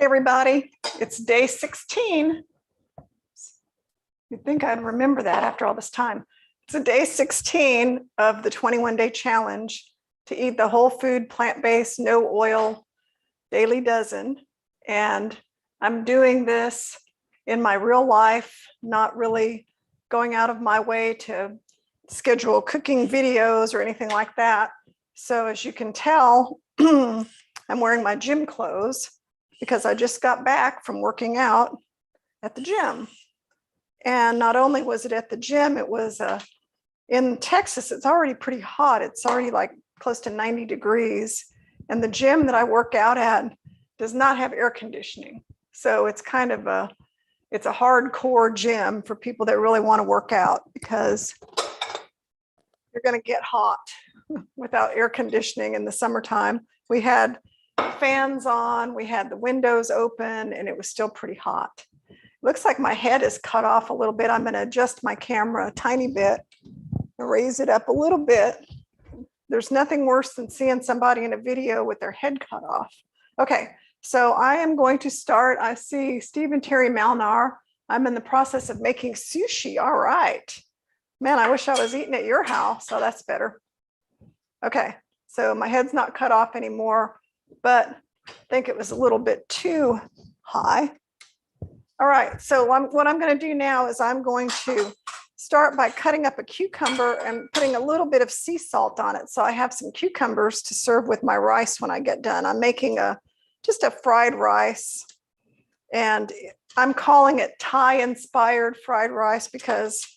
Hey everybody, it's day 16. You'd think I'd remember that after all this time. It's a day 16 of the 21-day challenge to eat the whole food, plant-based, no oil, daily dozen. And I'm doing this in my real life, not really going out of my way to schedule cooking videos or anything like that. So as you can tell, I'm wearing my gym clothes because I just got back from working out at the gym. And not only was it at the gym, it was in Texas, it's already pretty hot. It's already like close to 90 degrees. And the gym that I work out at does not have air conditioning. So it's kind of it's a hardcore gym for people that really want to work out because you're going to get hot without air conditioning in the summertime. We had fans on, we had the windows open, and it was still pretty hot. Looks like my head is cut off a little bit. I'm going to adjust my camera a tiny bit, raise it up a little bit. There's nothing worse than seeing somebody in a video with their head cut off. Okay, so I am going to start. I see Steve and Terry Malnar. I'm in the process of making sushi. All right. Man, I wish I was eating at your house, so that's better. Okay, so my head's not cut off anymore, but I think it was a little bit too high. All right, so what I'm going to do now is I'm going to start by cutting up a cucumber and putting a little bit of sea salt on it. So I have some cucumbers to serve with my rice when I get done. I'm making just a fried rice, and I'm calling it Thai-inspired fried rice because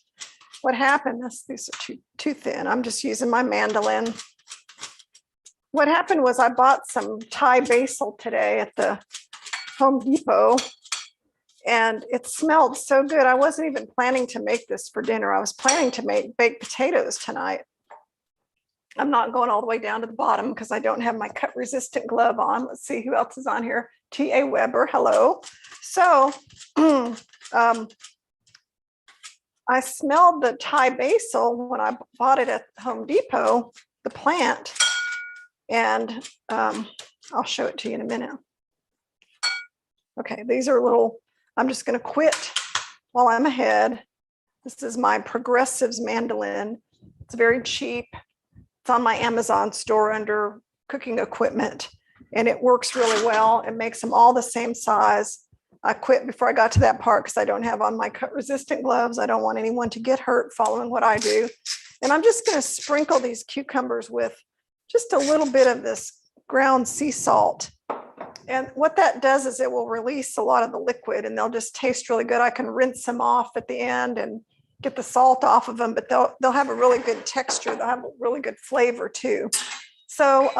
what happened, these are too thin. I'm just using my mandolin. What happened was I bought some Thai basil today at the Home Depot, and it smelled so good. I wasn't even planning to make this for dinner. I was planning to make baked potatoes tonight. I'm not going all the way down to the bottom because I don't have my cut resistant glove on. Let's see who else is on here. T.A. Weber, hello. So I smelled the Thai basil when I bought it at Home Depot, the plant, and I'll show it to you in a minute. Okay, these are little, I'm just going to quit while I'm ahead. This is my Progressives mandolin. It's very cheap. It's on my Amazon store under cooking equipment, and it works really well. It makes them all the same size. I quit before I got to that part because I don't have on my cut resistant gloves. I don't want anyone to get hurt following what I do. And I'm just going to sprinkle these cucumbers with just a little bit of this ground sea salt. And what that does is it will release a lot of the liquid and they'll just taste really good. I can rinse them off at the end and get the salt off of them, but they'll have a really good texture. They'll have a really good flavor too. So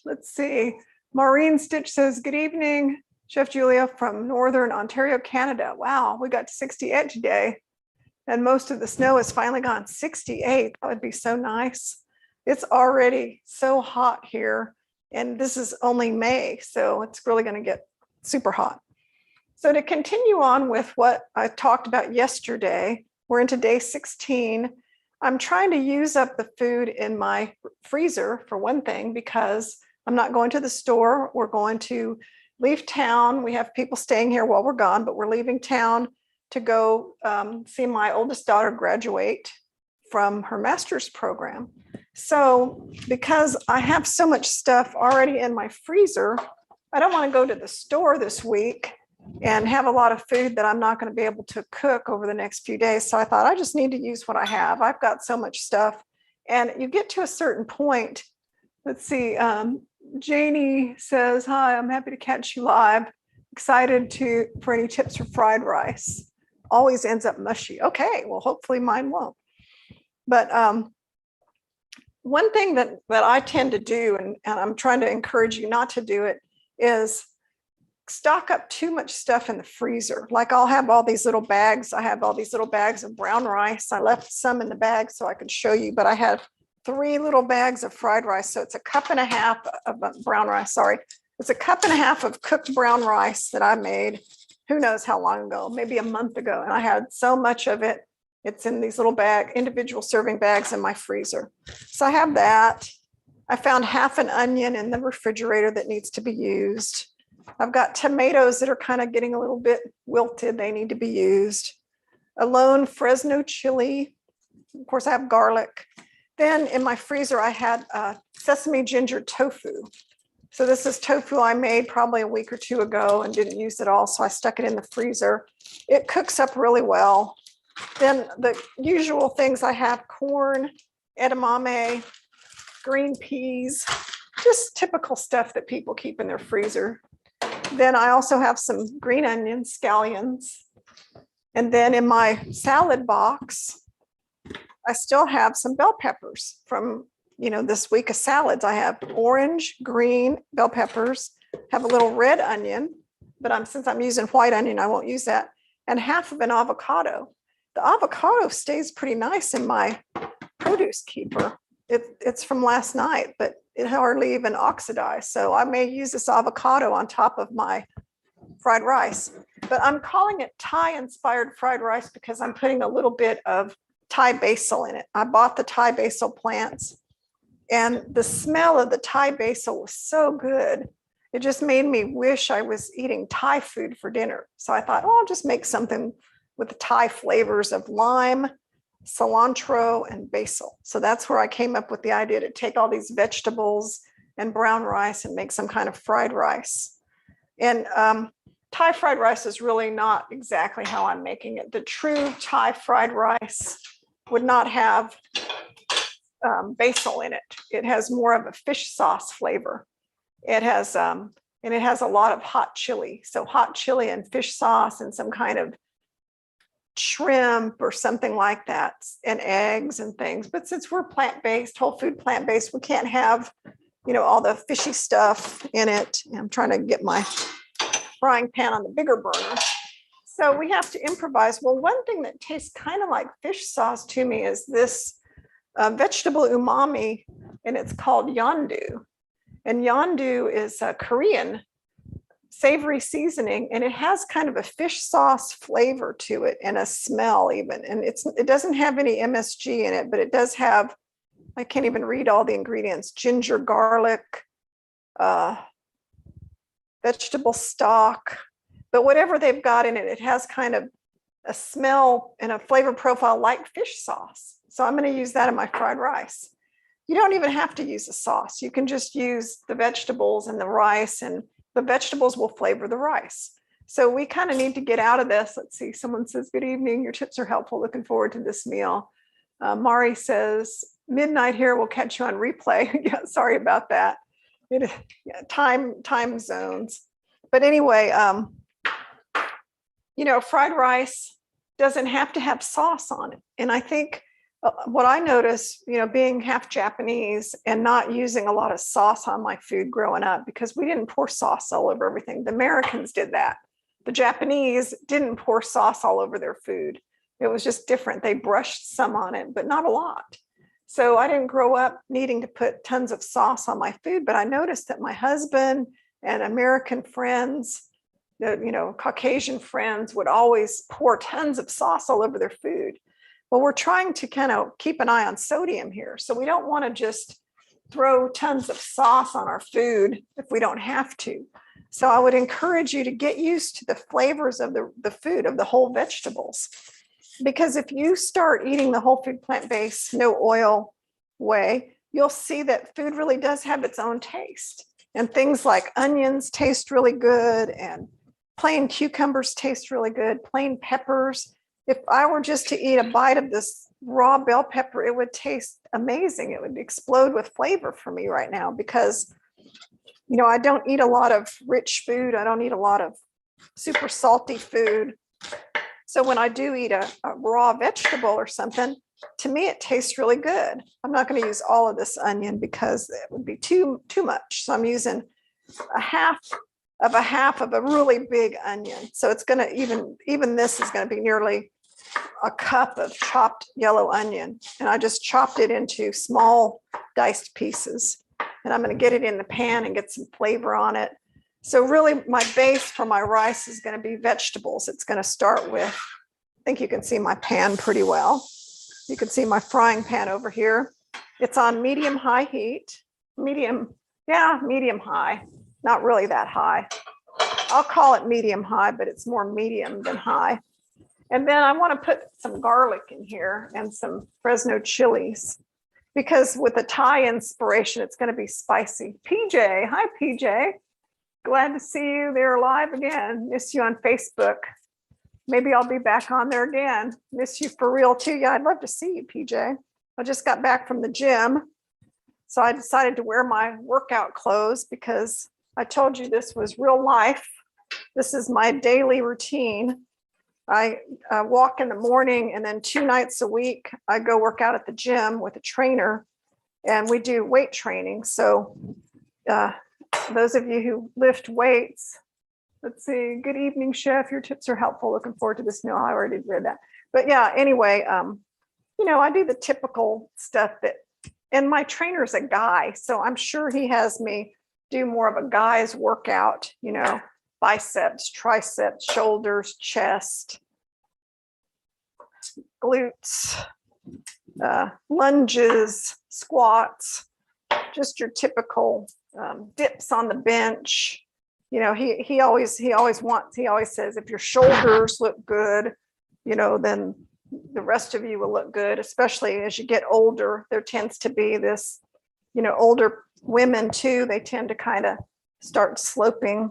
let's see. Maureen Stitch says, good evening, Chef Julia from Northern Ontario, Canada. Wow, we got to 68 today. And most of the snow is finally gone. 68, that would be so nice. It's already so hot here. And this is only May, so it's really going to get super hot. So to continue on with what I talked about yesterday, we're into day 16. I'm trying to use up the food in my freezer for one thing, because I'm not going to the store. We're going to leave town. We have people staying here while we're gone, but we're leaving town to go see my oldest daughter graduate from her master's program. So because I have so much stuff already in my freezer, I don't want to go to the store this week and have a lot of food that I'm not going to be able to cook over the next few days. So I thought I just need to use what I have. I've got so much stuff. And you get to a certain point. Let's see. Janie says, hi, I'm happy to catch you live. Excited for any tips for fried rice. Always ends up mushy. Okay, well, hopefully mine won't. But one thing that I tend to do, and I'm trying to encourage you not to do it, is stock up too much stuff in the freezer. Like I'll have all these little bags. I have all these little bags of brown rice. I left some in the bag so I could show you, but I had 3 little bags of fried rice. So it's a cup and a half of brown rice. Sorry. It's a cup and a half of cooked brown rice that I made, who knows how long ago, maybe a month ago. And I had so much of it. It's in these little individual serving bags in my freezer. So I have that. I found half an onion in the refrigerator that needs to be used. I've got tomatoes that are kind of getting a little bit wilted. They need to be used. A lone Fresno chili. Of course, I have garlic. Then in my freezer, I had sesame ginger tofu. So this is tofu I made probably a week or two ago and didn't use it all. So I stuck it in the freezer. It cooks up really well. Then the usual things I have: corn, edamame, green peas, just typical stuff that people keep in their freezer. Then I also have some green onions, scallions. And then in my salad box, I still have some bell peppers from, this week of salads. I have orange, green bell peppers, have a little red onion, but since I'm using white onion, I won't use that, and half of an avocado. The avocado stays pretty nice in my produce keeper. It's from last night, but it hardly even oxidized. So I may use this avocado on top of my fried rice, but I'm calling it Thai inspired fried rice because I'm putting a little bit of Thai basil in it. I bought the Thai basil plants, and the smell of the Thai basil was so good. It just made me wish I was eating Thai food for dinner. So I thought, I'll just make something with the Thai flavors of lime, cilantro, and basil. So that's where I came up with the idea to take all these vegetables and brown rice and make some kind of fried rice. And Thai fried rice is really not exactly how I'm making it. The true Thai fried rice would not have basil in it. It has more of a fish sauce flavor. It has and it has a lot of hot chili. So hot chili and fish sauce and some kind of shrimp or something like that, and eggs and things. But since we're plant-based, whole food plant-based, we can't have, all the fishy stuff in it. I'm trying to get my frying pan on the bigger burner. So we have to improvise. Well, one thing that tastes kind of like fish sauce to me is this vegetable umami, and it's called yondu. And yondu is a Korean savory seasoning, and it has kind of a fish sauce flavor to it and a smell even. And it doesn't have any MSG in it, but it does have, I can't even read all the ingredients: ginger, garlic, vegetable stock. But whatever they've got in it, it has kind of a smell and a flavor profile like fish sauce. So I'm going to use that in my fried rice. You don't even have to use a sauce. You can just use the vegetables and the rice, and the vegetables will flavor the rice. So we kind of need to get out of this. Let's see. Someone says, good evening. Your tips are helpful. Looking forward to this meal. Mari says, midnight here. We'll catch you on replay. Yeah, sorry about that. Time zones. But anyway, fried rice doesn't have to have sauce on it. And I think what I noticed, being half Japanese and not using a lot of sauce on my food growing up, because we didn't pour sauce all over everything. The Americans did that. The Japanese didn't pour sauce all over their food. It was just different. They brushed some on it, but not a lot. So I didn't grow up needing to put tons of sauce on my food, but I noticed that my husband and American friends, Caucasian friends, would always pour tons of sauce all over their food. Well, we're trying to kind of keep an eye on sodium here. So we don't want to just throw tons of sauce on our food if we don't have to. So I would encourage you to get used to the flavors of the food, of the whole vegetables. Because if you start eating the whole food plant-based, no oil way, you'll see that food really does have its own taste. And things like onions taste really good, and plain cucumbers taste really good, plain peppers. If I were just to eat a bite of this raw bell pepper, it would taste amazing. It would explode with flavor for me right now because, I don't eat a lot of rich food. I don't eat a lot of super salty food. So when I do eat a raw vegetable or something, to me, it tastes really good. I'm not going to use all of this onion because it would be too much. So I'm using a half of a really big onion. So it's going to even this is going to be nearly a cup of chopped yellow onion. And I just chopped it into small diced pieces. And I'm going to get it in the pan and get some flavor on it. So really my base for my rice is going to be vegetables. It's going to start with, I think you can see my pan pretty well. You can see my frying pan over here. It's on medium high heat, medium high, not really that high. I'll call it medium high, but it's more medium than high. And then I want to put some garlic in here and some Fresno chilies, because with the Thai inspiration, it's going to be spicy. PJ, hi PJ. Glad to see you there live again. Miss you on Facebook. Maybe I'll be back on there again. Miss you for real too. Yeah, I'd love to see you, PJ. I just got back from the gym. So I decided to wear my workout clothes because I told you this was real life. This is my daily routine. I walk in the morning, and then 2 nights a week, I go work out at the gym with a trainer, and we do weight training. So those of you who lift weights, let's see, good evening, chef. Your tips are helpful. Looking forward to this meal. I already read that. But yeah, anyway, you know, I do the typical stuff that, and my trainer's a guy, so I'm sure he has me do more of a guy's workout, you know, biceps, triceps, shoulders, chest, glutes, lunges, squats, just your typical dips on the bench. You know, he always says, if your shoulders look good, you know, then the rest of you will look good, especially as you get older. There tends to be this, you know, older women too, they tend to kind of start sloping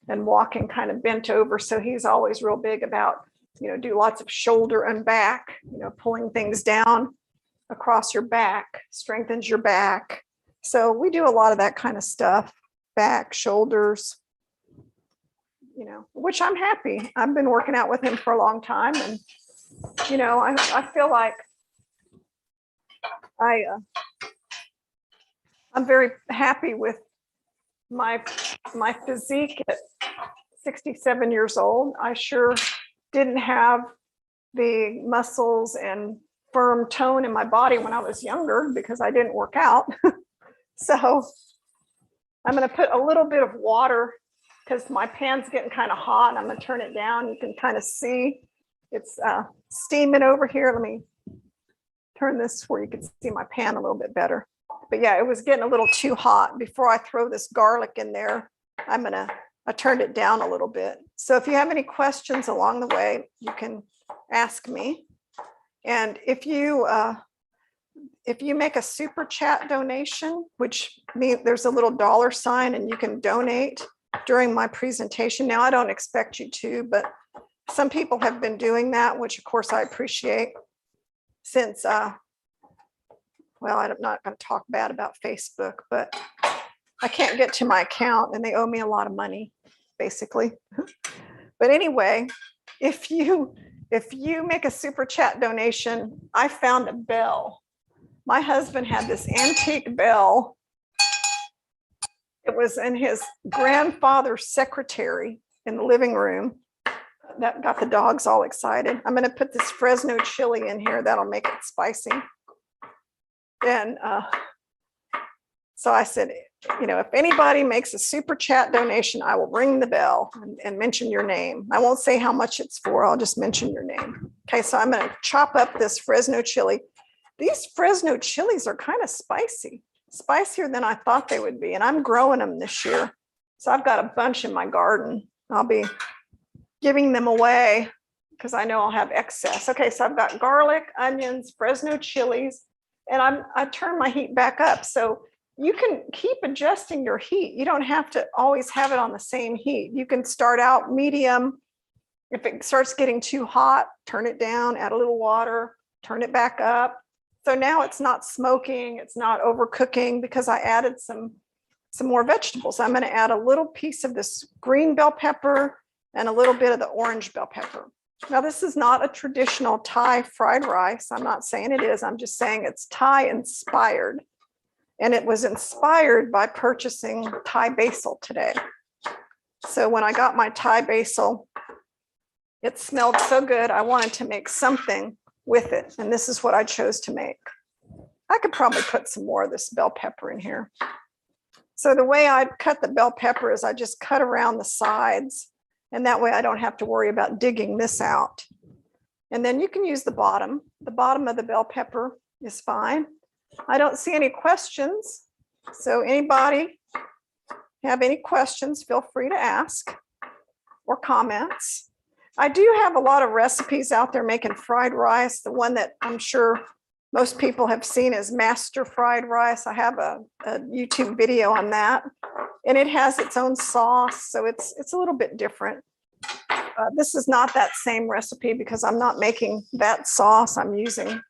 and walking kind of bent over. So he's always real big about, you know, do lots of shoulder and back, you know, pulling things down across your back, strengthens your back. So we do a lot of that kind of stuff, back, shoulders, you know, which I'm happy. I've been working out with him for a long time. And, you know, I feel like I'm very happy with my physique at 67 years old. I sure didn't have the muscles and firm tone in my body when I was younger because I didn't work out. So I'm going to put a little bit of water because my pan's getting kind of hot. I'm going to turn it down. You can kind of see it's steaming over here. Let me turn this where you can see my pan a little bit better. But yeah, it was getting a little too hot. Before I throw this garlic in there, I turned it down a little bit. So if you have any questions along the way, you can ask me. And if you make a super chat donation, which means there's a little $sign and you can donate during my presentation. Now, I don't expect you to, but some people have been doing that, which of course I appreciate since, well, I'm not going to talk bad about Facebook, but I can't get to my account and they owe me a lot of money, basically. But anyway, if you make a super chat donation, I found a bell. My husband had this antique bell. It was in his grandfather's secretary in the living room. That got the dogs all excited. I'm going to put this Fresno chili in here. That'll make it spicy. And so I said, you know, if anybody makes a super chat donation, I will ring the bell and mention your name. I won't say how much it's for. I'll just mention your name. Okay, so I'm going to chop up this Fresno chili. These Fresno chilies are kind of spicy, spicier than I thought they would be. And I'm growing them this year. So I've got a bunch in my garden. I'll be giving them away because I know I'll have excess. Okay, so I've got garlic, onions, Fresno chilies, and I turn my heat back up. So you can keep adjusting your heat. You don't have to always have it on the same heat. You can start out medium. If it starts getting too hot, turn it down, add a little water, turn it back up. So now it's not smoking, it's not overcooking because I added some more vegetables. I'm going to add a little piece of this green bell pepper and a little bit of the orange bell pepper. Now, this is not a traditional Thai fried rice. I'm not saying it is. I'm just saying it's Thai inspired. And it was inspired by purchasing Thai basil today. So when I got my Thai basil, it smelled so good. I wanted to make something with it. And this is what I chose to make. I could probably put some more of this bell pepper in here. So the way I cut the bell pepper is I just cut around the sides. And that way I don't have to worry about digging this out. And then you can use the bottom. The bottom of the bell pepper is fine. I don't see any questions. So anybody have any questions, feel free to ask. or comments. I do have a lot of recipes out there making fried rice. The one that I'm sure most people have seen is Master Fried Rice. I have a YouTube video on that, and it has its own sauce, so it's a little bit different. This is not that same recipe because I'm not making that sauce. I'm using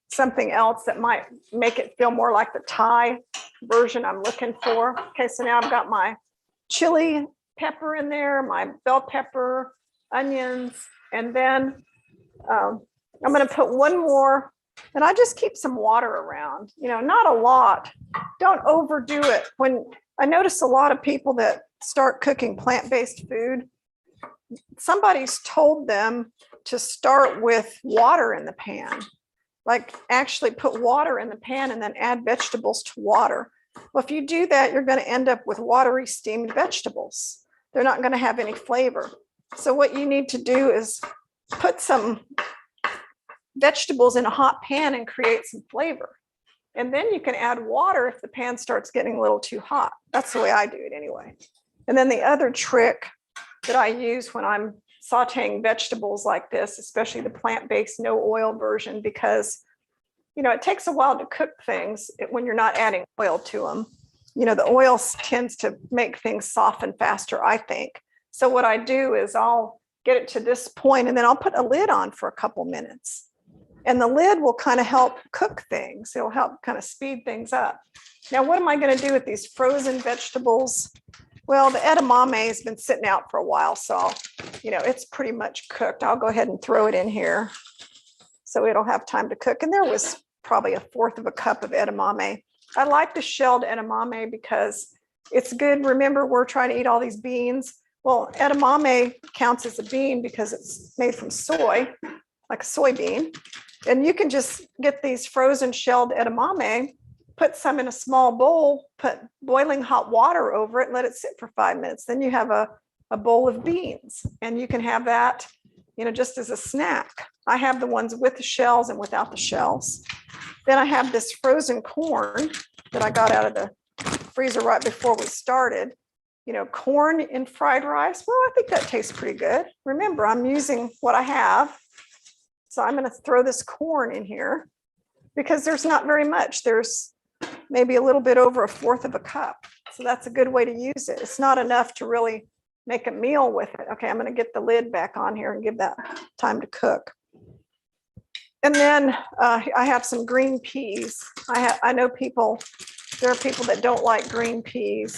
something else that might make it feel more like the Thai version I'm looking for. Okay, so now I've got my chili pepper in there, my bell pepper, onions, and then I'm going to put one more, and I just keep some water around, not a lot. Don't overdo it. When I notice a lot of people that start cooking plant-based food, somebody's told them to start with water in the pan, like actually put water in the pan and then add vegetables to water. Well, if you do that, you're going to end up with watery steamed vegetables. They're not going to have any flavor. So what you need to do is put some vegetables in a hot pan and create some flavor. And then you can add water if the pan starts getting a little too hot. That's the way I do it anyway. And then the other trick that I use when I'm sauteing vegetables like this, especially the plant-based no oil version, because it takes a while to cook things when you're not adding oil to them. The oil tends to make things soften faster, I think. So what I do is I'll get it to this point and then I'll put a lid on for a couple minutes. And the lid will kind of help cook things. It'll help kind of speed things up. Now, what am I going to do with these frozen vegetables? Well, the edamame has been sitting out for a while, so, it's pretty much cooked. I'll go ahead and throw it in here so it'll have time to cook. And there was probably 1/4 of a cup of edamame. I like the shelled edamame because it's good. Remember, we're trying to eat all these beans. Well, edamame counts as a bean because it's made from soy, like a soybean. And you can just get these frozen shelled edamame, put some in a small bowl, put boiling hot water over it, and let it sit for 5 minutes. Then you have a bowl of beans, and you can have that, just as a snack. I have the ones with the shells and without the shells. Then I have this frozen corn that I got out of the freezer right before we started. Corn in fried rice. Well, I think that tastes pretty good. Remember, I'm using what I have. So I'm going to throw this corn in here because there's not very much. There's maybe a little bit over 1/4 of a cup. So that's a good way to use it. It's not enough to really make a meal with it. Okay, I'm going to get the lid back on here and give that time to cook. And then I have some green peas. I know there are people that don't like green peas,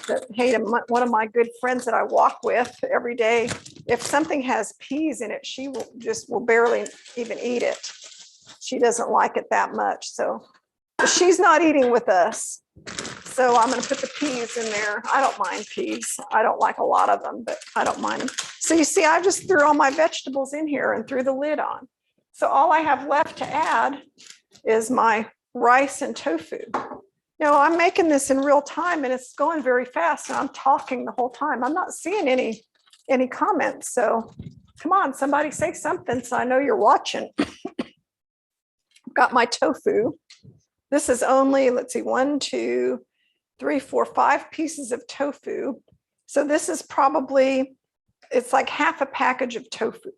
that hate them. One of my good friends that I walk with every day, if something has peas in it, she will barely even eat it. She doesn't like it that much. So she's not eating with us. So I'm going to put the peas in there. I don't mind peas. I don't like a lot of them, but I don't mind them. So you see, I just threw all my vegetables in here and threw the lid on. So all I have left to add is my rice and tofu. I'm making this in real time and it's going very fast and I'm talking the whole time. I'm not seeing any comments. So come on, somebody say something so I know you're watching. I've got my tofu. This is only, let's see, 1, 2, 3, 4, 5 pieces of tofu. So this is probably, it's like half a package of tofu,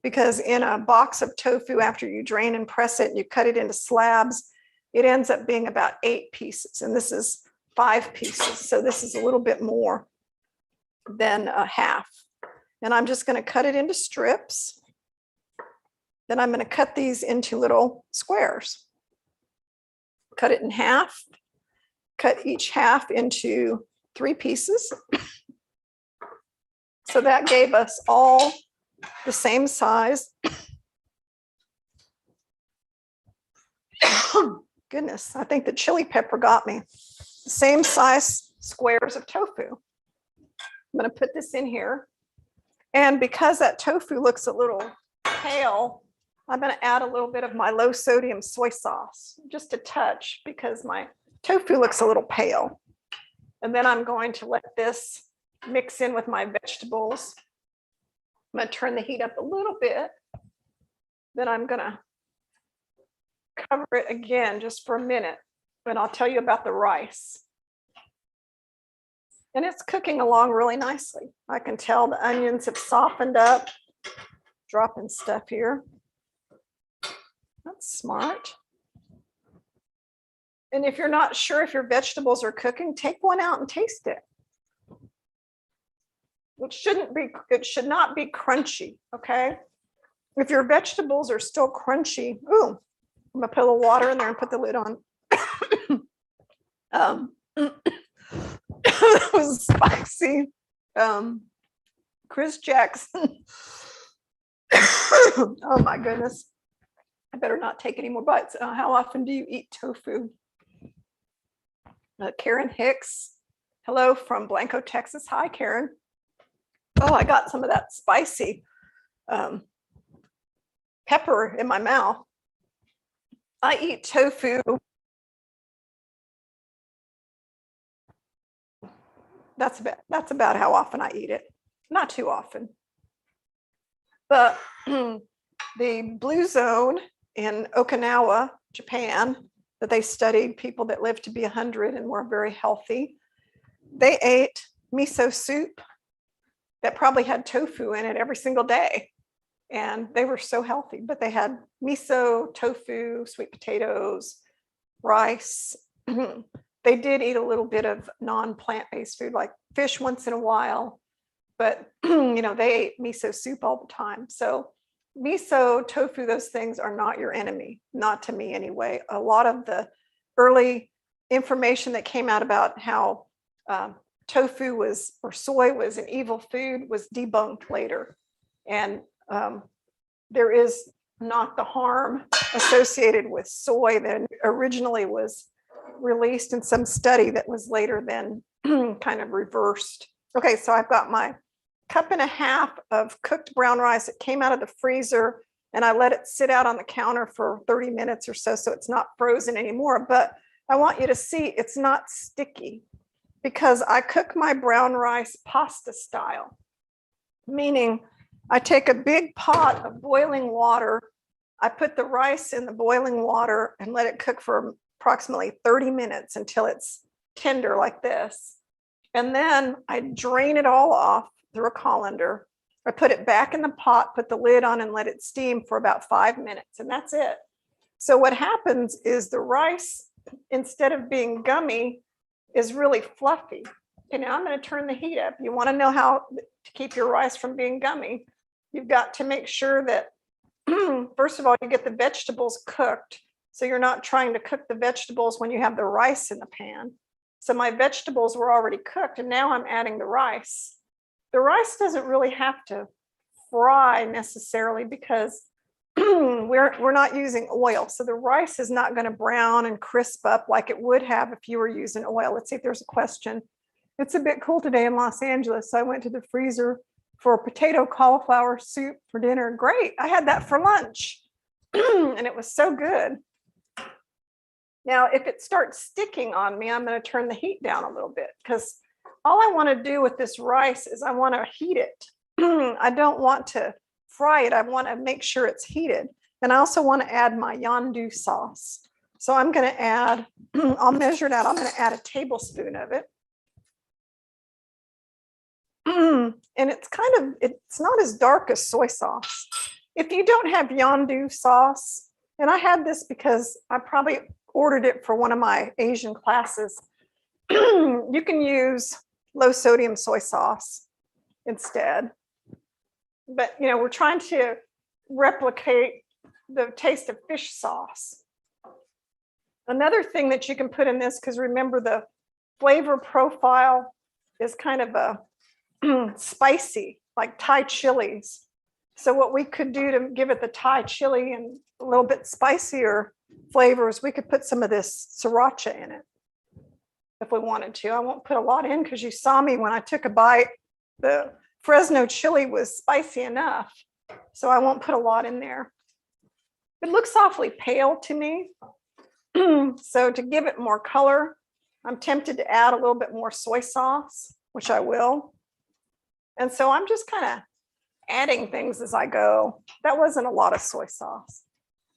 because in a box of tofu, after you drain and press it, and you cut it into slabs, it ends up being about 8 pieces. And this is 5 pieces. So this is a little bit more than a half. And I'm just going to cut it into strips. Then I'm going to cut these into little squares. Cut it in half. Cut each half into 3 pieces. So that gave us all the same size. Goodness, I think the chili pepper got me. Same size squares of tofu. I'm going to put this in here. And because that tofu looks a little pale, I'm going to add a little bit of my low sodium soy sauce, just a touch, because my tofu looks a little pale. And then I'm going to let this mix in with my vegetables. I'm going to turn the heat up a little bit. Then I'm going to cover it again just for a minute, and I'll tell you about the rice. And it's cooking along really nicely. I can tell the onions have softened up. Dropping stuff here. That's smart. And if you're not sure if your vegetables are cooking, take one out and taste it. It should not be crunchy, okay? If your vegetables are still crunchy, ooh, I'm gonna put a little water in there and put the lid on. That was spicy. Chris Jackson. Oh my goodness. I better not take any more bites. How often do you eat tofu? Karen Hicks. Hello from Blanco, Texas. Hi, Karen. Oh, I got some of that spicy pepper in my mouth. I eat tofu. That's about how often I eat it. Not too often. But the blue zone in Okinawa, Japan, that they studied people that lived to be 100 and were very healthy. They ate miso soup that probably had tofu in it every single day. And they were so healthy, but they had miso, tofu, sweet potatoes, rice. They did eat a little bit of non-plant-based food like fish once in a while, but they ate miso soup all the time. So miso, tofu, those things are not your enemy, not to me anyway. A lot of the early information that came out about how tofu was, or soy was an evil food, was debunked later. And there is not the harm associated with soy that originally was released in some study that was later then kind of reversed. Okay, so I've got my 1.5 cups of cooked brown rice. It came out of the freezer and I let it sit out on the counter for 30 minutes or so it's not frozen anymore. But I want you to see it's not sticky because I cook my brown rice pasta style, meaning I take a big pot of boiling water. I put the rice in the boiling water and let it cook for approximately 30 minutes until it's tender like this. And then I drain it all off through a colander. I put it back in the pot, put the lid on and let it steam for about 5 minutes, and that's it. So what happens is the rice, instead of being gummy, is really fluffy. Okay, now I'm going to turn the heat up. You want to know how to keep your rice from being gummy. You've got to make sure that, first of all, you get the vegetables cooked. So you're not trying to cook the vegetables when you have the rice in the pan. So my vegetables were already cooked and now I'm adding the rice. The rice doesn't really have to fry necessarily because we're not using oil. So the rice is not going to brown and crisp up like it would have if you were using oil. Let's see if there's a question. It's a bit cool today in Los Angeles. So I went to the freezer for potato cauliflower soup for dinner. Great. I had that for lunch and it was so good. Now, if it starts sticking on me, I'm going to turn the heat down a little bit because all I want to do with this rice is I want to heat it. I don't want to fry it. I want to make sure it's heated. And I also want to add my yondu sauce. So I'm going to add, I'll measure it out. I'm going to add a tablespoon of it. And it's not as dark as soy sauce. If you don't have yondu sauce, and I had this because I probably ordered it for one of my Asian classes, you can use low sodium soy sauce instead. But, we're trying to replicate the taste of fish sauce. Another thing that you can put in this, because remember the flavor profile is kind of a spicy, like Thai chilies. So what we could do to give it the Thai chili and a little bit spicier flavors, we could put some of this sriracha in it if we wanted to. I won't put a lot in because you saw me when I took a bite. The Fresno chili was spicy enough, so I won't put a lot in there. It looks awfully pale to me. So to give it more color, I'm tempted to add a little bit more soy sauce, which I will. And so I'm just kind of adding things as I go. That wasn't a lot of soy sauce,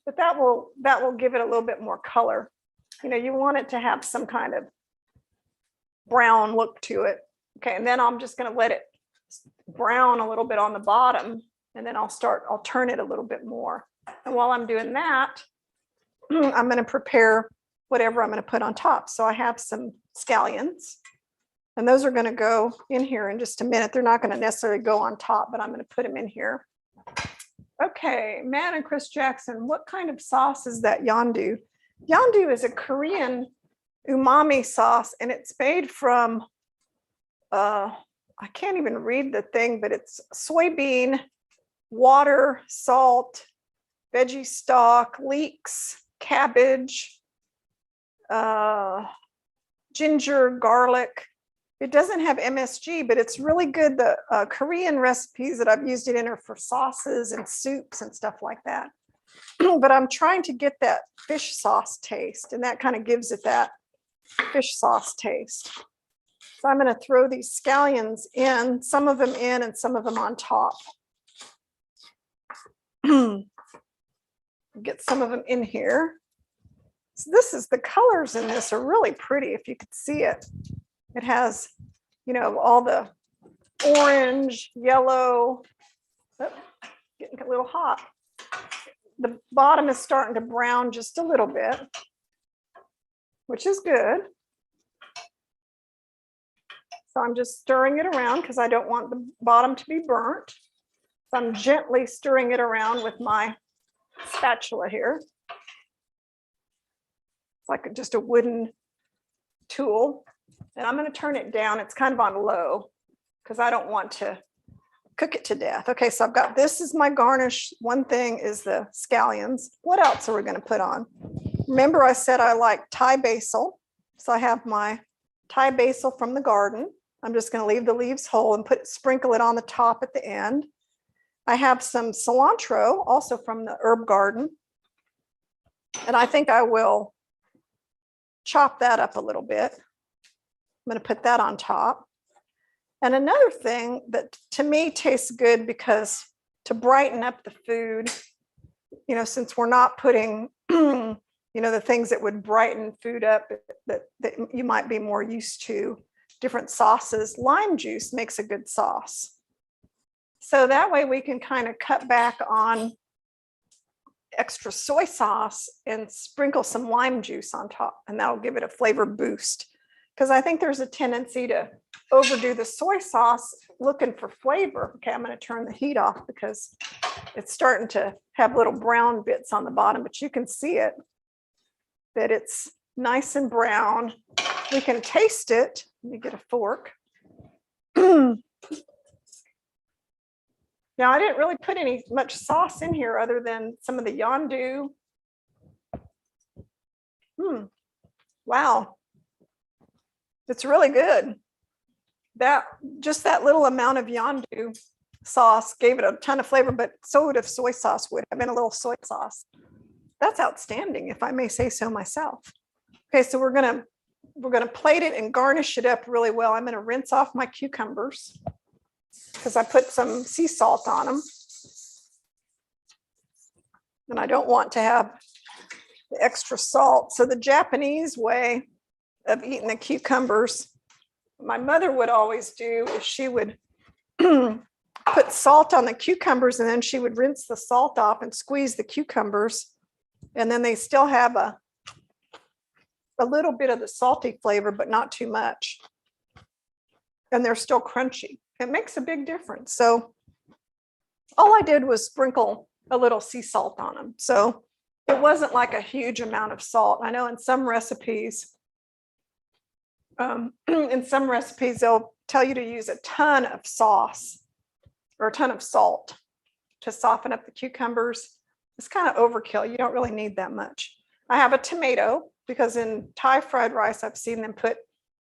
but that will give it a little bit more color. You want it to have some kind of brown look to it. Okay, and then I'm just going to let it brown a little bit on the bottom, and then I'll turn it a little bit more. And while I'm doing that, I'm going to prepare whatever I'm going to put on top. So I have some scallions, and those are going to go in here in just a minute. They're not going to necessarily go on top, but I'm going to put them in here. Okay, Man and Chris Jackson, what kind of sauce is that Yandu? Yandu is a Korean umami sauce, and it's made from, I can't even read the thing, but it's soybean, water, salt, veggie stock, leeks, cabbage, ginger, garlic. It doesn't have MSG, but it's really good. The Korean recipes that I've used it in are for sauces and soups and stuff like that. But I'm trying to get that fish sauce taste, and that kind of gives it that fish sauce taste. So I'm going to throw these scallions in, some of them in and some of them on top. Get some of them in here. So this is, the colors in this are really pretty if you could see it. It has, you know, all the orange, yellow, getting a little hot. The bottom is starting to brown just a little bit, which is good. So I'm just stirring it around because I don't want the bottom to be burnt. So I'm gently stirring it around with my spatula here. It's like just a wooden tool. And I'm going to turn it down. It's kind of on low because I don't want to cook it to death. Okay, so I've got, this is my garnish. One thing is the scallions. What else are we going to put on? Remember I said I like Thai basil. So I have my Thai basil from the garden. I'm just going to leave the leaves whole and sprinkle it on the top at the end. I have some cilantro also from the herb garden. And I think I will chop that up a little bit. I'm going to put that on top. And another thing that to me tastes good, because to brighten up the food, you know, since we're not putting, you know, the things that would brighten food up that you might be more used to, different sauces, lime juice makes a good sauce. So that way we can kind of cut back on extra soy sauce and sprinkle some lime juice on top, and that'll give it a flavor boost. Because I think there's a tendency to overdo the soy sauce looking for flavor. Okay, I'm going to turn the heat off because it's starting to have little brown bits on the bottom, but you can see it, that it's nice and brown. We can taste it. Let me get a fork. Now, I didn't really put much sauce in here other than some of the Yandu. Wow. It's really good. Just that little amount of Yandu sauce gave it a ton of flavor, but so would if soy sauce would have been a little soy sauce. That's outstanding, if I may say so myself. Okay, so we're gonna plate it and garnish it up really well. I'm gonna rinse off my cucumbers because I put some sea salt on them. And I don't want to have the extra salt. So the Japanese way of eating the cucumbers, my mother would always do is she would put salt on the cucumbers, and then she would rinse the salt off and squeeze the cucumbers. And then they still have a little bit of the salty flavor, but not too much. And they're still crunchy. It makes a big difference. So all I did was sprinkle a little sea salt on them. So it wasn't like a huge amount of salt. I know in some recipes, they'll tell you to use a ton of sauce or a ton of salt to soften up the cucumbers. It's kind of overkill. You don't really need that much. I have a tomato because in Thai fried rice, I've seen them put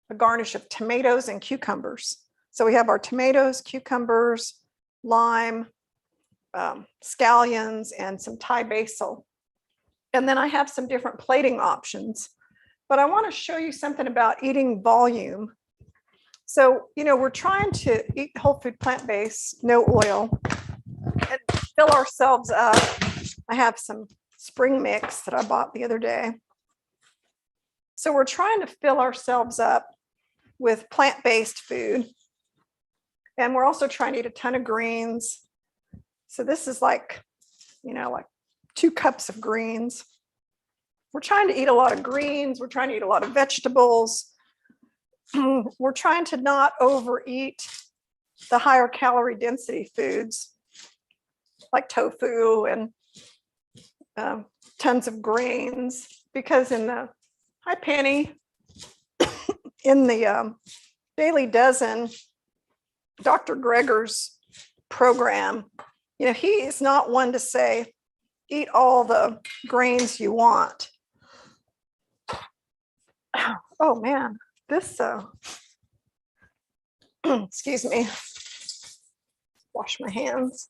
a garnish of tomatoes and cucumbers. So we have our tomatoes, cucumbers, lime, scallions, and some Thai basil. And then I have some different plating options. But I want to show you something about eating volume. So, you know, we're trying to eat whole food plant-based, no oil, and fill ourselves up. I have some spring mix that I bought the other day. So we're trying to fill ourselves up with plant-based food. And we're also trying to eat a ton of greens. So this is like, like 2 cups of greens. We're trying to eat a lot of greens. We're trying to eat a lot of vegetables. We're trying to not overeat the higher calorie density foods like tofu and tons of grains, because hi Penny, in the Daily Dozen, Dr. Greger's program, he is not one to say, eat all the grains you want. Oh man, this, excuse me, wash my hands.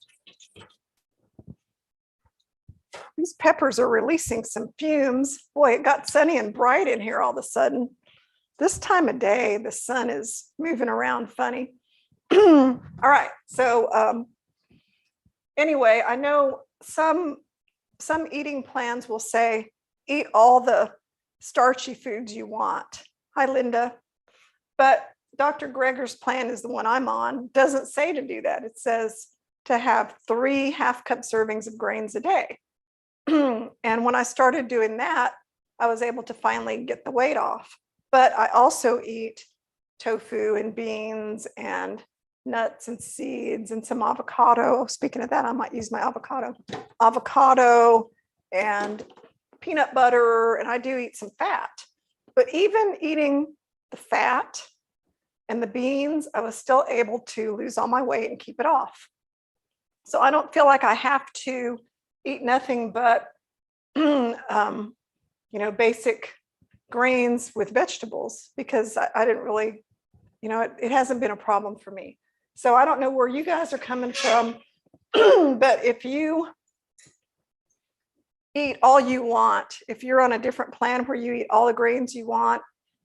These peppers are releasing some fumes. Boy, it got sunny and bright in here all of a sudden. This time of day, the sun is moving around funny. All right, so anyway, I know some eating plans will say, eat all the starchy foods you want. Hi, Linda. But Dr. Greger's plan is the one I'm on. Doesn't say to do that. It says to have 3 half-cup servings of grains a day. And when I started doing that, I was able to finally get the weight off. But I also eat tofu and beans and nuts and seeds and some avocado. Speaking of that, I might use my avocado and peanut butter, and I do eat some fat. But even eating the fat and the beans, I was still able to lose all my weight and keep it off. So I don't feel like I have to eat nothing but basic grains with vegetables, because I didn't really, it hasn't been a problem for me. So I don't know where you guys are coming from, but if you eat all you want, if you're on a different plan where you eat all the grains you want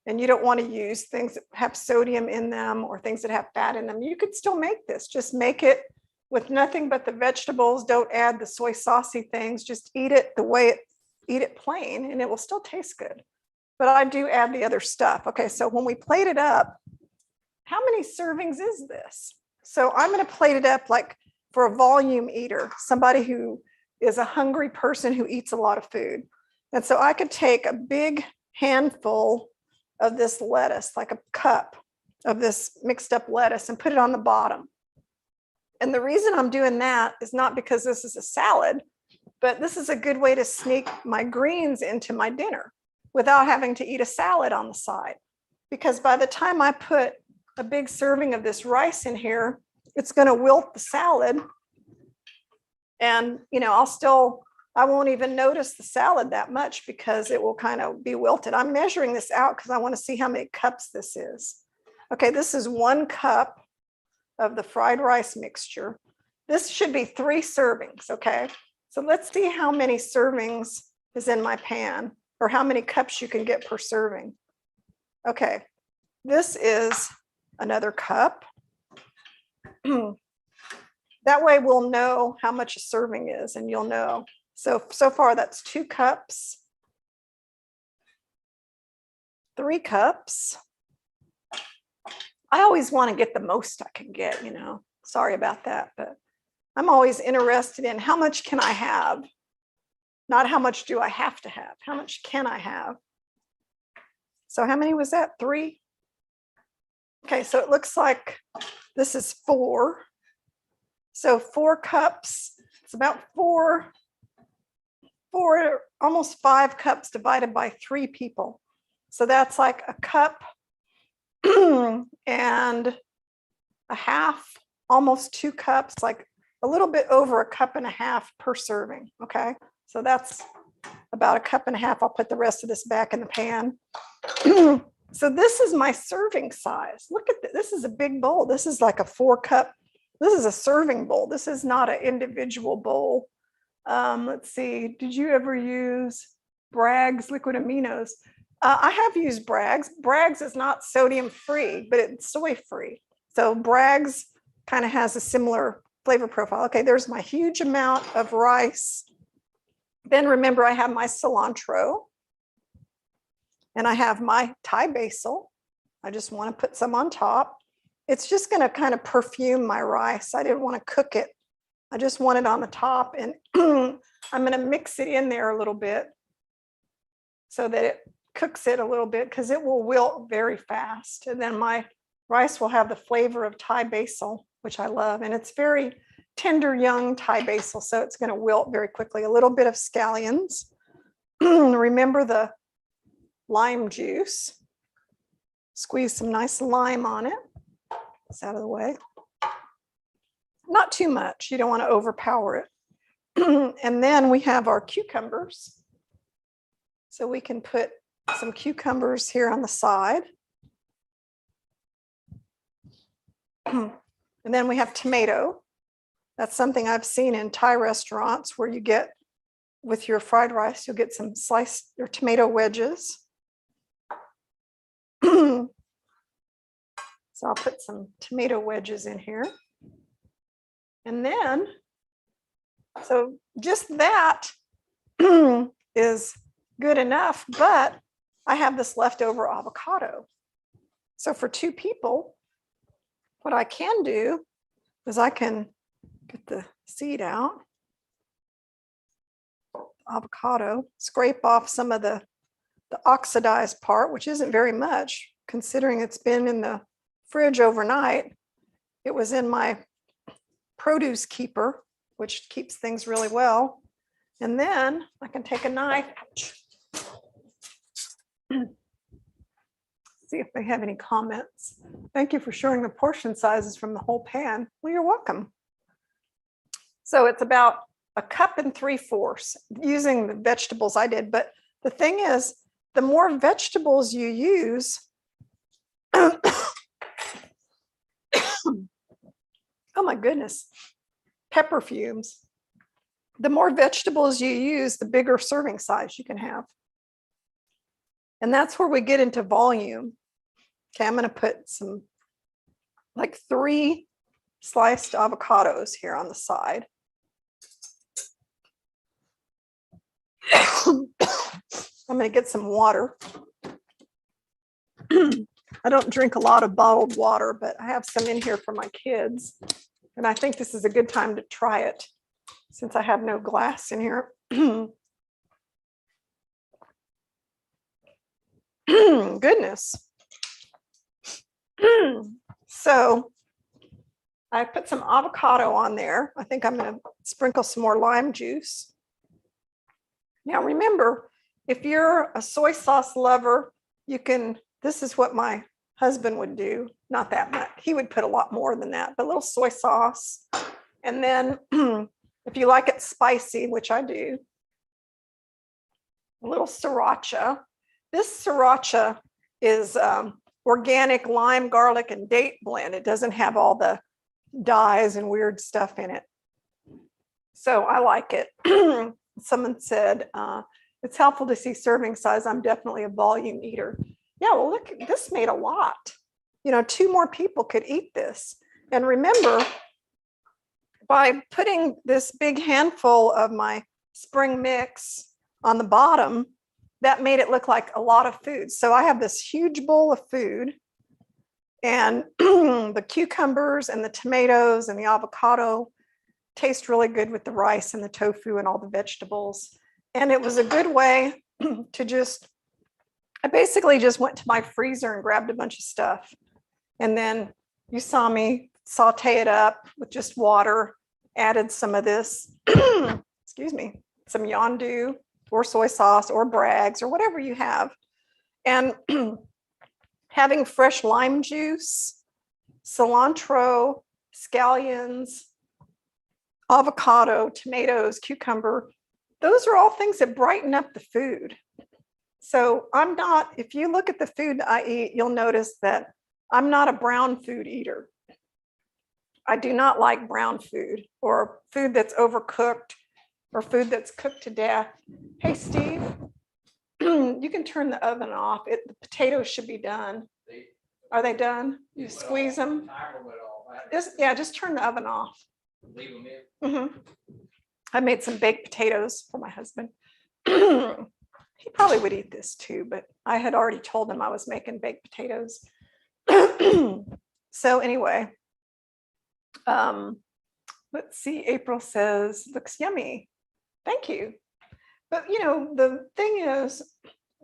and you don't want to use things that have sodium in them or things that have fat in them, you could still make this. Just make it with nothing but the vegetables. Don't add the soy saucy things. Just eat it the way eat it plain, and it will still taste good. But I do add the other stuff. Okay, so when we plate it up, how many servings is this? So I'm going to plate it up like for a volume eater, somebody who is a hungry person who eats a lot of food. And so I could take a big handful of this lettuce, like a cup of this mixed up lettuce, and put it on the bottom. And the reason I'm doing that is not because this is a salad, but this is a good way to sneak my greens into my dinner without having to eat a salad on the side. Because by the time I put a big serving of this rice in here, it's going to wilt the salad. And, I won't even notice the salad that much because it will kind of be wilted. I'm measuring this out because I want to see how many cups this is. Okay, this is 1 cup of the fried rice mixture. This should be 3 servings, okay? So let's see how many servings is in my pan, or how many cups you can get per serving. Okay, this is another cup. That way we'll know how much a serving is, and you'll know. So far that's 2 cups, 3 cups. I always want to get the most I can get, Sorry about that, but I'm always interested in how much can I have? Not how much do I have to have? How much can I have? So how many was that? 3? Okay, so it looks like this is 4. So 4 cups, it's about 4, almost 5 cups divided by 3 people. So that's like a cup and a half, almost 2 cups, like a little bit over a cup and a half per serving. Okay, so that's about a cup and a half. I'll put the rest of this back in the pan. So this is my serving size. Look at this. This is a big bowl. This is like a 4 cup. This is a serving bowl. This is not an individual bowl. Let's see. Did you ever use Bragg's liquid aminos? I have used Bragg's. Bragg's is not sodium free, but it's soy free. So Bragg's kind of has a similar flavor profile. Okay, there's my huge amount of rice. Then remember, I have my cilantro and I have my Thai basil. I just want to put some on top. it's just going to kind of perfume my rice. I didn't want to cook it. I just want it on the top, and I'm going to mix it in there a little bit so that it cooks it a little bit, because it will wilt very fast. And then my rice will have the flavor of Thai basil, which I love. And it's very tender, young Thai basil, so it's going to wilt very quickly. A little bit of scallions. Remember the lime juice. Squeeze some nice lime on it. It's out of the way. Not too much. You don't want to overpower it. And then we have our cucumbers. So we can put some cucumbers here on the side. And then we have tomato. That's something I've seen in Thai restaurants, where you get, with your fried rice, you'll get some sliced or tomato wedges. So I'll put some tomato wedges in here. And then, so just that is good enough, but I have this leftover avocado. So for 2 people, what I can do is I can get the seed out, avocado, scrape off some of the oxidized part, which isn't very much, considering it's been in the fridge overnight. It was in my produce keeper, which keeps things really well. And then I can take a knife, see if they have any comments. Thank you for showing the portion sizes from the whole pan. Well, you're welcome. So it's about 1 3/4 cups using the vegetables I did. But the thing is, the more vegetables you use, oh my goodness, pepper fumes. The more vegetables you use, the bigger serving size you can have. And that's where we get into volume. Okay, I'm going to put some, like 3 sliced avocados here on the side. I'm going to get some water. I don't drink a lot of bottled water, but I have some in here for my kids. And I think this is a good time to try it, since I have no glass in here. Goodness. So I put some avocado on there. I think I'm going to sprinkle some more lime juice. Now remember, if you're a soy sauce lover, you can, this is what my husband would do. Not that much. He would put a lot more than that, but a little soy sauce. And then if you like it spicy, which I do, a little sriracha. This sriracha is organic lime, garlic, and date blend. It doesn't have all the dyes and weird stuff in it. So I like it. Someone said, it's helpful to see serving size. I'm definitely a volume eater. Yeah, well, look, this made a lot. You know, 2 more people could eat this. And remember, by putting this big handful of my spring mix on the bottom, that made it look like a lot of food. So I have this huge bowl of food, and the cucumbers and the tomatoes and the avocado taste really good with the rice and the tofu and all the vegetables. And it was a good way to just, I basically just went to my freezer and grabbed a bunch of stuff. And then you saw me saute it up with just water, added some of this, excuse me, some yondu or soy sauce or Bragg's or whatever you have. And having fresh lime juice, cilantro, scallions, avocado, tomatoes, cucumber, those are all things that brighten up the food. So I'm not, if you look at the food that I eat, you'll notice that I'm not a brown food eater. I do not like brown food or food that's overcooked or food that's cooked to death. Hey, Steve, you can turn the oven off. The potatoes should be done. Are they done? You squeeze them? Just turn the oven off. Leave them in. Mm-hmm. I made some baked potatoes for my husband. He probably would eat this too, but I had already told him I was making baked potatoes. So anyway, let's see, April says, looks yummy. Thank you. But you know, the thing is,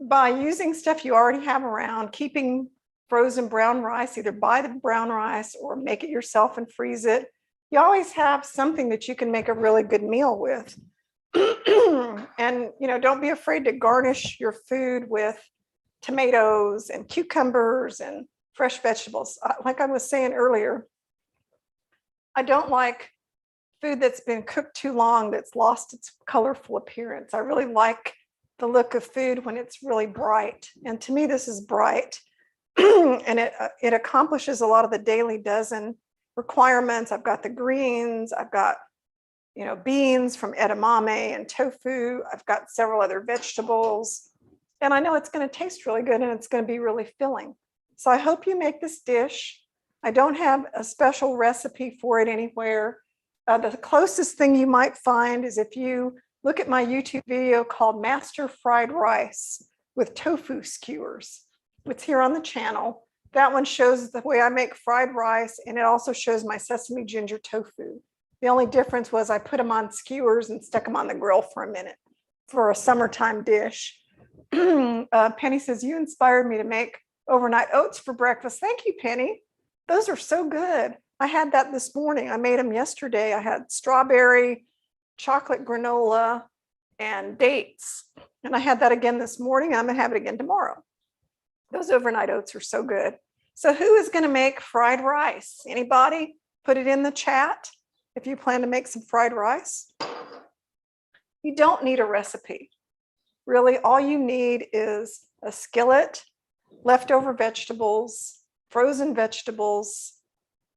by using stuff you already have around, keeping frozen brown rice, either buy the brown rice or make it yourself and freeze it, you always have something that you can make a really good meal with. And you know, don't be afraid to garnish your food with tomatoes and cucumbers and fresh vegetables. Like I was saying earlier, I don't like food that's been cooked too long that's lost its colorful appearance. I really like the look of food when it's really bright. And to me, this is bright. And it accomplishes a lot of the daily dozen requirements. I've got the greens, I've got, you know, beans from edamame and tofu. I've got several other vegetables. And I know it's going to taste really good and it's going to be really filling. So I hope you make this dish. I don't have a special recipe for it anywhere. The closest thing you might find is if you look at my YouTube video called Master Fried Rice with Tofu Skewers. It's here on the channel. That one shows the way I make fried rice, and it also shows my sesame ginger tofu. The only difference was I put them on skewers and stuck them on the grill for a minute for a summertime dish. Penny says, you inspired me to make overnight oats for breakfast. Thank you, Penny. Those are so good. I had that this morning. I made them yesterday. I had strawberry, chocolate granola, and dates. And I had that again this morning. I'm gonna have it again tomorrow. Those overnight oats are so good. So who is gonna make fried rice? Anybody? Put it in the chat if you plan to make some fried rice. You don't need a recipe. Really, all you need is a skillet, leftover vegetables, frozen vegetables,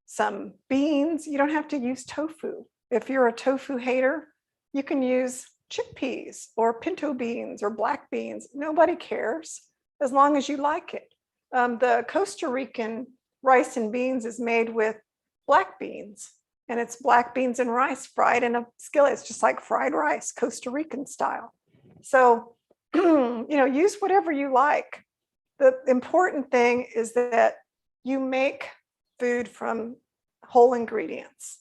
some beans. You don't have to use tofu. If you're a tofu hater, you can use chickpeas or pinto beans or black beans. Nobody cares as long as you like it. The Costa Rican rice and beans is made with black beans, and it's black beans and rice fried in a skillet. It's just like fried rice, Costa Rican style. So, you know, use whatever you like. The important thing is that you make food from whole ingredients.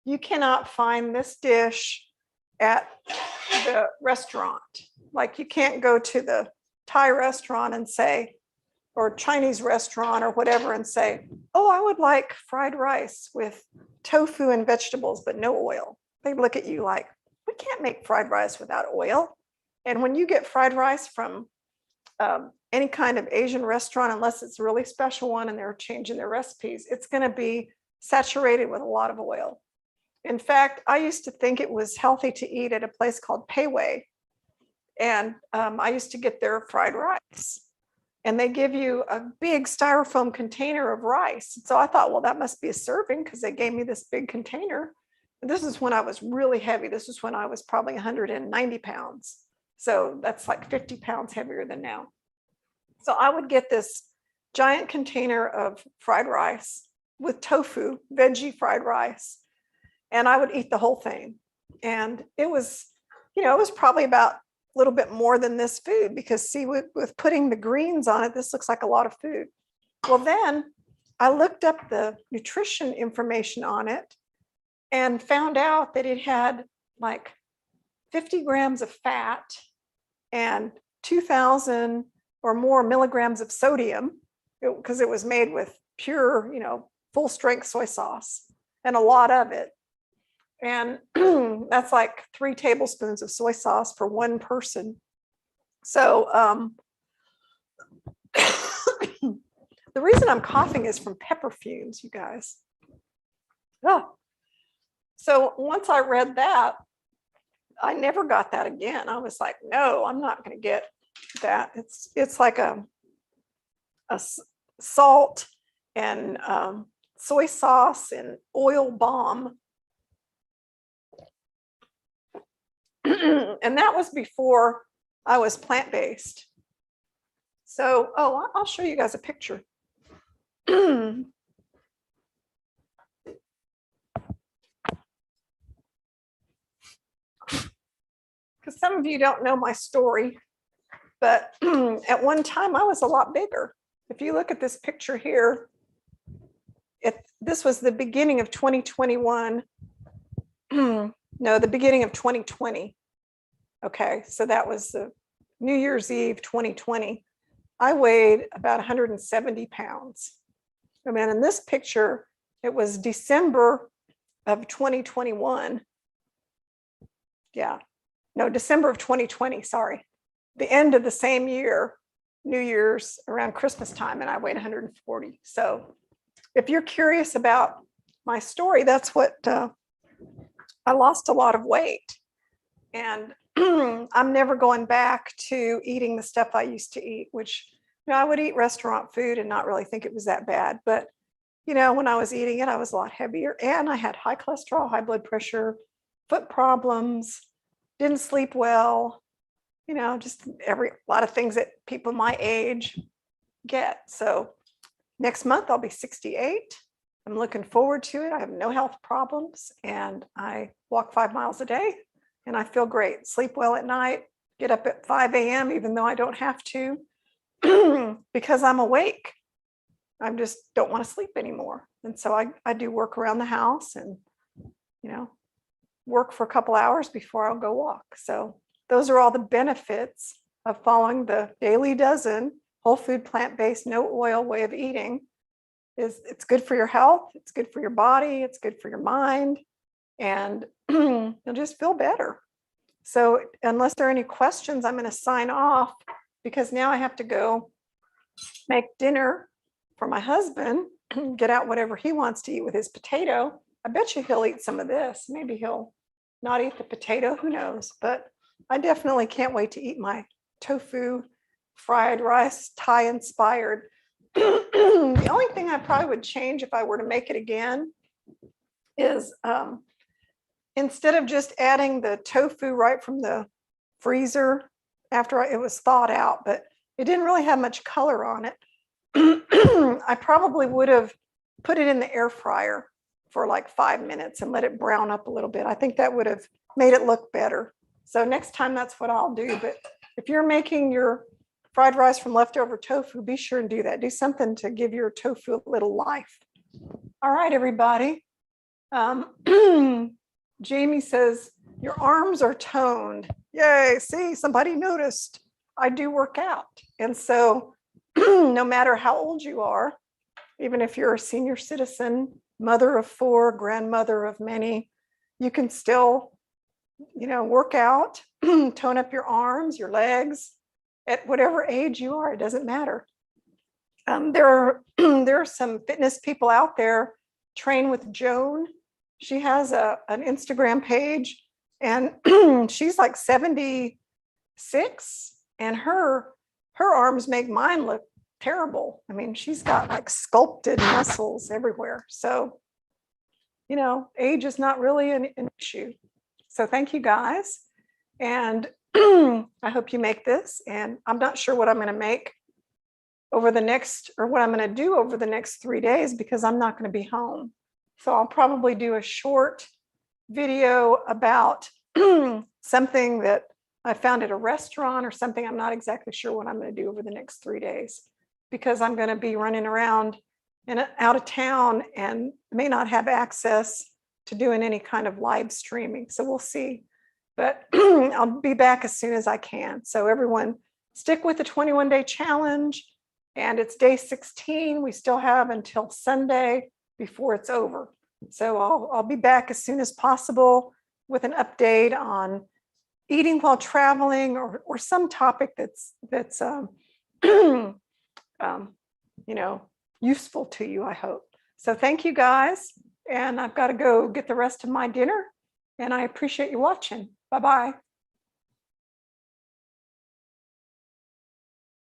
You cannot find this dish at the restaurant. Like you can't go to the Thai restaurant and say, or Chinese restaurant or whatever, and say, oh, I would like fried rice with tofu and vegetables, but no oil. They look at you like, we can't make fried rice without oil. And when you get fried rice from any kind of Asian restaurant, unless it's a really special one and they're changing their recipes, it's going to be saturated with a lot of oil. In fact, I used to think it was healthy to eat at a place called Pei Wei. And I used to get their fried rice. And they give you a big styrofoam container of rice. So I thought, well, that must be a serving because they gave me this big container. And this is when I was really heavy. This is when I was probably 190 pounds. So that's like 50 pounds heavier than now. So I would get this giant container of fried rice with tofu, veggie fried rice, and I would eat the whole thing. And it was, you know, it was probably about a little bit more than this food because see, with putting the greens on it, this looks like a lot of food. Well, then I looked up the nutrition information on it and found out that it had like 50 grams of fat and 2,000 or more milligrams of sodium because it was made with pure, you know, full strength soy sauce and a lot of it. And that's like 3 tablespoons of soy sauce for one person. So the reason I'm coughing is from pepper fumes, you guys. Oh. So once I read that, I never got that again. I was like, no, I'm not going to get that. It's like a salt and soy sauce and oil bomb. And that was before I was plant-based. So, oh, I'll show you guys a picture. Because some of you don't know my story, but at one time I was a lot bigger. If you look at this picture here, this was the beginning of 2021. No, the beginning of 2020. Okay, so that was the New Year's Eve 2020. I weighed about 170 pounds. I mean, in this picture, it was December of 2021. Yeah, no, December of 2020, sorry. The end of the same year, New Year's, around Christmas time, and I weighed 140. So if you're curious about my story, that's what I lost a lot of weight. And I'm never going back to eating the stuff I used to eat, which, you know, I would eat restaurant food and not really think it was that bad. But, you know, when I was eating it, I was a lot heavier and I had high cholesterol, high blood pressure, foot problems, didn't sleep well, you know, just a lot of things that people my age get. So next month I'll be 68. I'm looking forward to it. I have no health problems and I walk 5 miles a day. And I feel great, sleep well at night, get up at 5 a.m. even though I don't have to, because I'm awake. I just don't want to sleep anymore. And so I do work around the house and, you know, work for a couple hours before I'll go walk. So those are all the benefits of following the Daily Dozen, whole food, plant-based, no oil way of eating. It's good for your health, it's good for your body, it's good for your mind, and you'll just feel better. So unless there are any questions, I'm going to sign off because now I have to go make dinner for my husband, get out whatever he wants to eat with his potato. I bet you he'll eat some of this. Maybe he'll not eat the potato, who knows? But I definitely can't wait to eat my tofu fried rice, Thai inspired. The only thing I probably would change if I were to make it again is instead of just adding the tofu right from the freezer after it was thawed out, but it didn't really have much color on it, I probably would have put it in the air fryer for like 5 minutes and let it brown up a little bit. I think that would have made it look better. So next time that's what I'll do. But if you're making your fried rice from leftover tofu, be sure and do that. Do something to give your tofu a little life. All right, everybody. Jamie says, your arms are toned. Yay, see, somebody noticed. I do work out. And so no matter how old you are, even if you're a senior citizen, mother of 4, grandmother of many, you can still, you know, work out, tone up your arms, your legs, at whatever age you are, it doesn't matter. There are some fitness people out there. Train with Joan. She has an Instagram page and she's like 76 and her arms make mine look terrible. I mean, she's got like sculpted muscles everywhere. So, you know, age is not really an issue. So thank you guys. And I hope you make this. And I'm not sure what I'm going to make over the next, or what I'm going to do over the next 3 days, because I'm not going to be home. So I'll probably do a short video about something that I found at a restaurant or something. I'm not exactly sure what I'm going to do over the next 3 days, because I'm going to be running around and out of town and may not have access to doing any kind of live streaming. So we'll see. But I'll be back as soon as I can. So everyone stick with the 21-day challenge. And it's day 16. We still have until Sunday before it's over. So I'll be back as soon as possible with an update on eating while traveling, or some topic that's you know, useful to you, I hope. So thank you guys. And I've got to go get the rest of my dinner. And I appreciate you watching. Bye-bye.